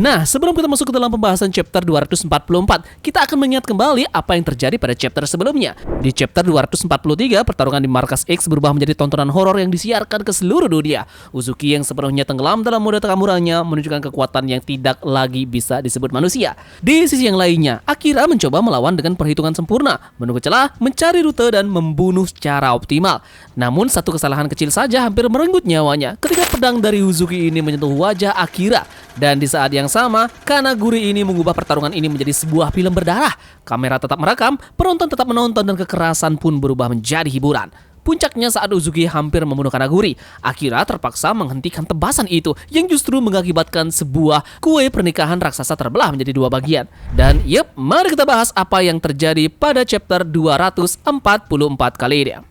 Nah, sebelum kita masuk ke dalam pembahasan chapter 244, kita akan mengingat kembali apa yang terjadi pada chapter sebelumnya. Di chapter 243, pertarungan di Markas X berubah menjadi tontonan horor yang disiarkan ke seluruh dunia. Uzuki yang sepenuhnya tenggelam dalam mode Takamuranya menunjukkan kekuatan yang tidak lagi bisa disebut manusia. Di sisi yang lainnya, Akira mencoba melawan dengan perhitungan sempurna, menunggu celah, mencari rute, dan membunuh secara optimal. Namun, satu kesalahan kecil saja hampir merenggut nyawanya ketika pedang dari Uzuki ini menyentuh wajah Akira. Dan di saat yang sama, Kanaguri ini mengubah pertarungan ini menjadi sebuah film berdarah. Kamera tetap merekam, penonton tetap menonton, dan kekerasan pun berubah menjadi hiburan. Puncaknya saat Uzuki hampir membunuh Kanaguri, Akira terpaksa menghentikan tebasan itu yang justru mengakibatkan sebuah kue pernikahan raksasa terbelah menjadi dua bagian. Dan mari kita bahas apa yang terjadi pada chapter 244 kali ini.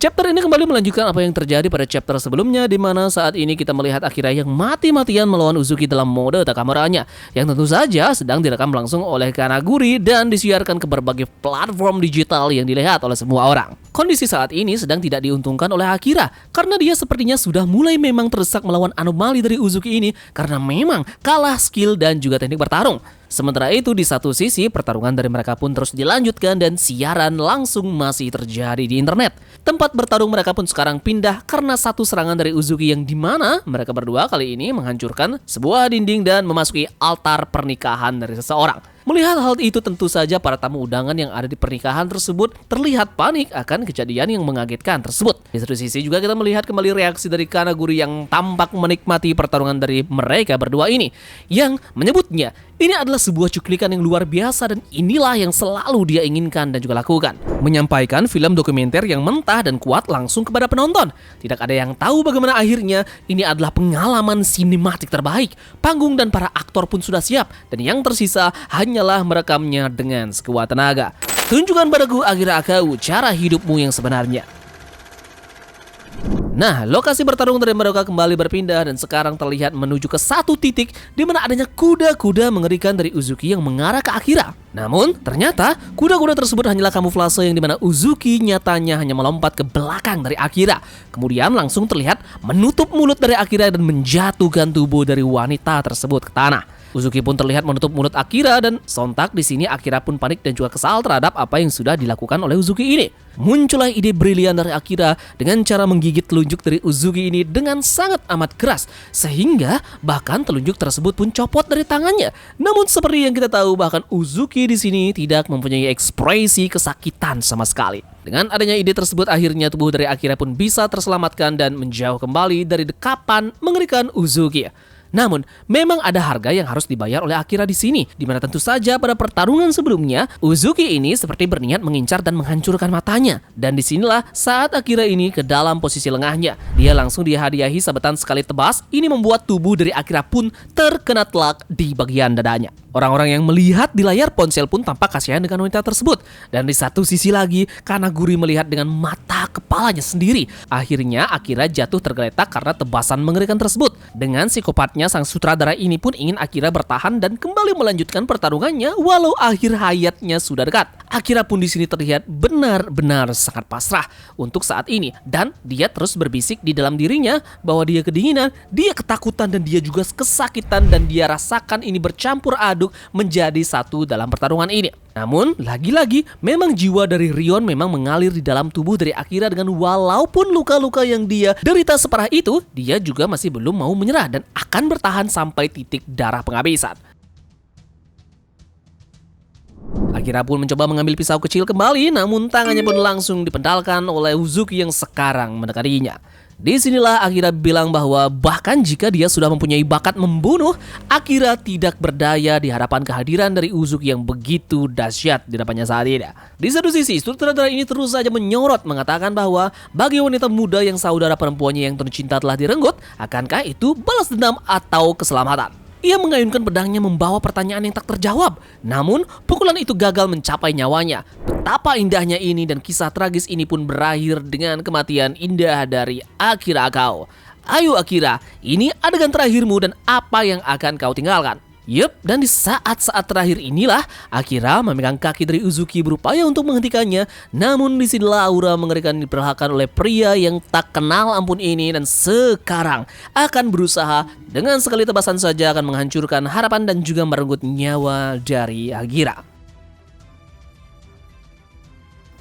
Chapter ini kembali melanjutkan apa yang terjadi pada chapter sebelumnya, di mana saat ini kita melihat Akira yang mati-matian melawan Uzuki dalam mode Takamuranya, yang tentu saja sedang direkam langsung oleh Kanaguri dan disiarkan ke berbagai platform digital yang dilihat oleh semua orang. Kondisi saat ini sedang tidak diuntungkan oleh Akira, karena dia sepertinya sudah mulai memang terdesak melawan anomali dari Uzuki ini, karena memang kalah skill dan juga teknik bertarung. Sementara itu, di satu sisi, pertarungan dari mereka pun terus dilanjutkan dan siaran langsung masih terjadi di internet. Tempat bertarung mereka pun sekarang pindah karena satu serangan dari Uzuki yang dimana mereka berdua kali ini menghancurkan sebuah dinding dan memasuki altar pernikahan dari seseorang. Melihat hal itu, tentu saja para tamu undangan yang ada di pernikahan tersebut terlihat panik akan kejadian yang mengagetkan tersebut. Di satu sisi juga kita melihat kembali reaksi dari Kanaguri yang tampak menikmati pertarungan dari mereka berdua ini, yang menyebutnya ini adalah sebuah cuplikan yang luar biasa dan inilah yang selalu dia inginkan dan juga lakukan. Menyampaikan film dokumenter yang mentah dan kuat langsung kepada penonton. Tidak ada yang tahu bagaimana akhirnya. Ini adalah pengalaman sinematik terbaik. Panggung dan para aktor pun sudah siap, dan yang tersisa hanyalah merekamnya dengan sekuat tenaga. Tunjukkan padaku Akira Akau cara hidupmu yang sebenarnya. Nah, lokasi bertarung dari mereka kembali berpindah dan sekarang terlihat menuju ke satu titik di mana adanya kuda-kuda mengerikan dari Uzuki yang mengarah ke Akira. Namun, ternyata kuda-kuda tersebut hanyalah kamuflase yang dimana Uzuki nyatanya hanya melompat ke belakang dari Akira. Kemudian langsung terlihat menutup mulut dari Akira dan menjatuhkan tubuh dari wanita tersebut ke tanah. Uzuki pun terlihat menutup mulut Akira dan sontak di sini Akira pun panik dan juga kesal terhadap apa yang sudah dilakukan oleh Uzuki ini. Muncullah ide brilian dari Akira dengan cara menggigit telunjuk dari Uzuki ini dengan sangat amat keras, sehingga bahkan telunjuk tersebut pun copot dari tangannya. Namun seperti yang kita tahu, bahkan Uzuki di sini tidak mempunyai ekspresi kesakitan sama sekali. Dengan adanya ide tersebut, akhirnya tubuh dari Akira pun bisa terselamatkan dan menjauh kembali dari dekapan mengerikan Uzuki. Namun, memang ada harga yang harus dibayar oleh Akira di sini, di mana tentu saja pada pertarungan sebelumnya, Uzuki ini seperti berniat mengincar dan menghancurkan matanya. Dan disinilah saat Akira ini ke dalam posisi lengahnya. Dia langsung dihadiahi sabetan sekali tebas, ini membuat tubuh dari Akira pun terkena telak di bagian dadanya. Orang-orang yang melihat di layar ponsel pun tampak kasihan dengan wanita tersebut. Dan di satu sisi lagi, Kanaguri melihat dengan mata kepalanya sendiri. Akhirnya Akira jatuh tergeletak karena tebasan mengerikan tersebut. Dengan psikopatnya, sang sutradara ini pun ingin Akira bertahan dan kembali melanjutkan pertarungannya walau akhir hayatnya sudah dekat. Akira pun di sini terlihat benar-benar sangat pasrah untuk saat ini. Dan dia terus berbisik di dalam dirinya bahwa dia kedinginan, dia ketakutan, dan dia juga kesakitan, dan dia rasakan ini bercampur aduk menjadi satu dalam pertarungan ini. Namun, lagi-lagi memang jiwa dari Rion memang mengalir di dalam tubuh dari Akira dengan walaupun luka-luka yang dia derita separah itu, dia juga masih belum mau menyerah dan akan bertahan sampai titik darah penghabisan. Akira pun mencoba mengambil pisau kecil kembali, namun tangannya pun langsung dipendalkan oleh Uzuki yang sekarang mendekatinya. Disinilah Akira bilang bahwa bahkan jika dia sudah mempunyai bakat membunuh, Akira tidak berdaya di hadapan kehadiran dari Uzuki yang begitu dahsyat di depannya saat ini. Di satu sisi, sutradara ini terus saja menyorot mengatakan bahwa bagi wanita muda yang saudara perempuannya yang tercinta telah direnggut, akankah itu balas dendam atau keselamatan? Ia mengayunkan pedangnya membawa pertanyaan yang tak terjawab. Namun, pukulan itu gagal mencapai nyawanya. Betapa indahnya ini dan kisah tragis ini pun berakhir dengan kematian indah dari Akira Akau. Ayo Akira, ini adegan terakhirmu dan apa yang akan kau tinggalkan? Yup, dan di saat-saat terakhir inilah Akira memegang kaki dari Uzuki berupaya untuk menghentikannya. Namun disinilah aura mengerikan diperlihatkan oleh pria yang tak kenal ampun ini dan sekarang akan berusaha dengan sekali tebasan saja akan menghancurkan harapan dan juga merenggut nyawa dari Akira.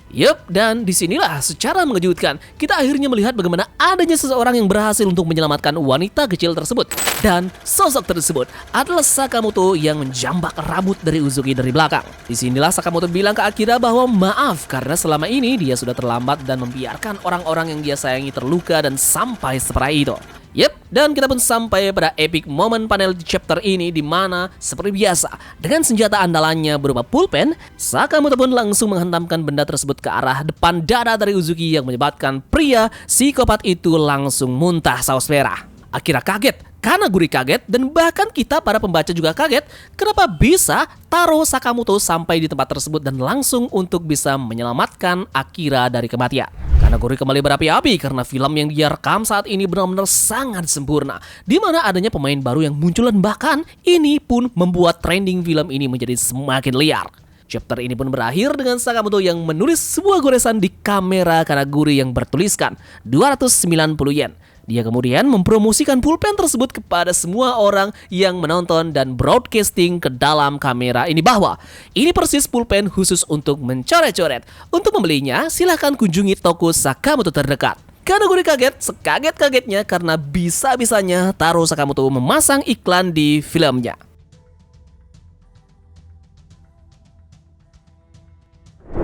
Yup, dan disinilah secara mengejutkan kita akhirnya melihat bagaimana adanya seseorang yang berhasil untuk menyelamatkan wanita kecil tersebut. Dan sosok tersebut adalah Sakamoto yang menjambak rambut dari Uzuki dari belakang. Disinilah Sakamoto bilang ke Akira bahwa maaf karena selama ini dia sudah terlambat dan membiarkan orang-orang yang dia sayangi terluka dan sampai seperti itu. Yep, dan kita pun sampai pada epic moment panel di chapter ini di mana seperti biasa dengan senjata andalannya berupa pulpen, Sakamoto pun langsung menghantamkan benda tersebut ke arah depan dada dari Uzuki yang menyebabkan pria psikopat itu langsung muntah saus merah. Akira kaget, Kanaguri kaget, dan bahkan kita para pembaca juga kaget kenapa bisa Taro Sakamoto sampai di tempat tersebut dan langsung untuk bisa menyelamatkan Akira dari kematian. Kanaguri kembali berapi-api karena film yang dia rekam saat ini benar-benar sangat sempurna, di mana adanya pemain baru yang muncul dan bahkan ini pun membuat trending film ini menjadi semakin liar. Chapter ini pun berakhir dengan Sakamoto yang menulis sebuah goresan di kamera Kanaguri yang bertuliskan 290 yen. Dia kemudian mempromosikan pulpen tersebut kepada semua orang yang menonton dan broadcasting ke dalam kamera ini bahwa ini persis pulpen khusus untuk mencoret-coret. Untuk membelinya, silahkan kunjungi toko Sakamoto terdekat. Kanaguri kaget sekaget-kagetnya karena bisa-bisanya Taro Sakamoto memasang iklan di filmnya.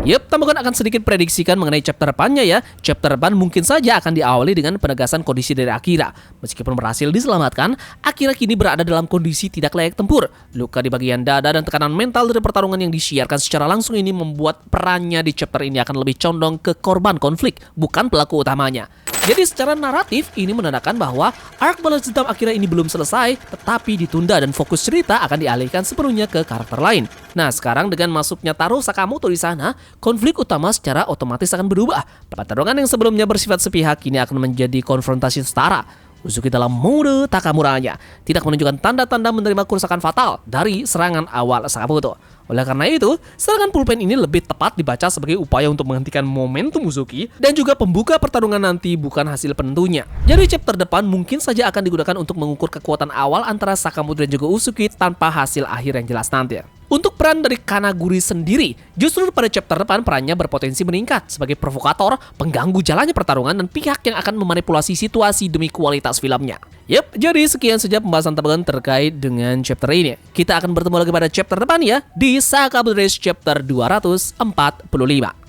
Yup, Tambakan akan sedikit prediksikan mengenai chapter depannya ya. Chapter depan mungkin saja akan diawali dengan penegasan kondisi dari Akira. Meskipun berhasil diselamatkan, Akira kini berada dalam kondisi tidak layak tempur. Luka di bagian dada dan tekanan mental dari pertarungan yang disiarkan secara langsung ini membuat perannya di chapter ini akan lebih condong ke korban konflik, bukan pelaku utamanya. Jadi secara naratif ini menandakan bahwa arc balas dendam Akira ini belum selesai, tetapi ditunda dan fokus cerita akan dialihkan sepenuhnya ke karakter lain. Nah, sekarang dengan masuknya Taro Sakamoto di sana, konflik utama secara otomatis akan berubah. Pertarungan yang sebelumnya bersifat sepihak kini akan menjadi konfrontasi setara. Uzuki dalam mode Takamuranya tidak menunjukkan tanda-tanda menerima kerusakan fatal dari serangan awal Sakamoto. Oleh karena itu, serangan pulpen ini lebih tepat dibaca sebagai upaya untuk menghentikan momentum Uzuki dan juga pembuka pertarungan nanti bukan hasil penentunya. Jadi chapter depan mungkin saja akan digunakan untuk mengukur kekuatan awal antara Sakamoto dan juga Uzuki tanpa hasil akhir yang jelas nanti. Untuk peran dari Kanaguri sendiri, justru pada chapter depan perannya berpotensi meningkat sebagai provokator, pengganggu jalannya pertarungan, dan pihak yang akan memanipulasi situasi demi kualitas filmnya. Yap, jadi sekian saja pembahasan Tambakan terkait dengan chapter ini. Kita akan bertemu lagi pada chapter depan ya, di Sakamoto Days chapter 245.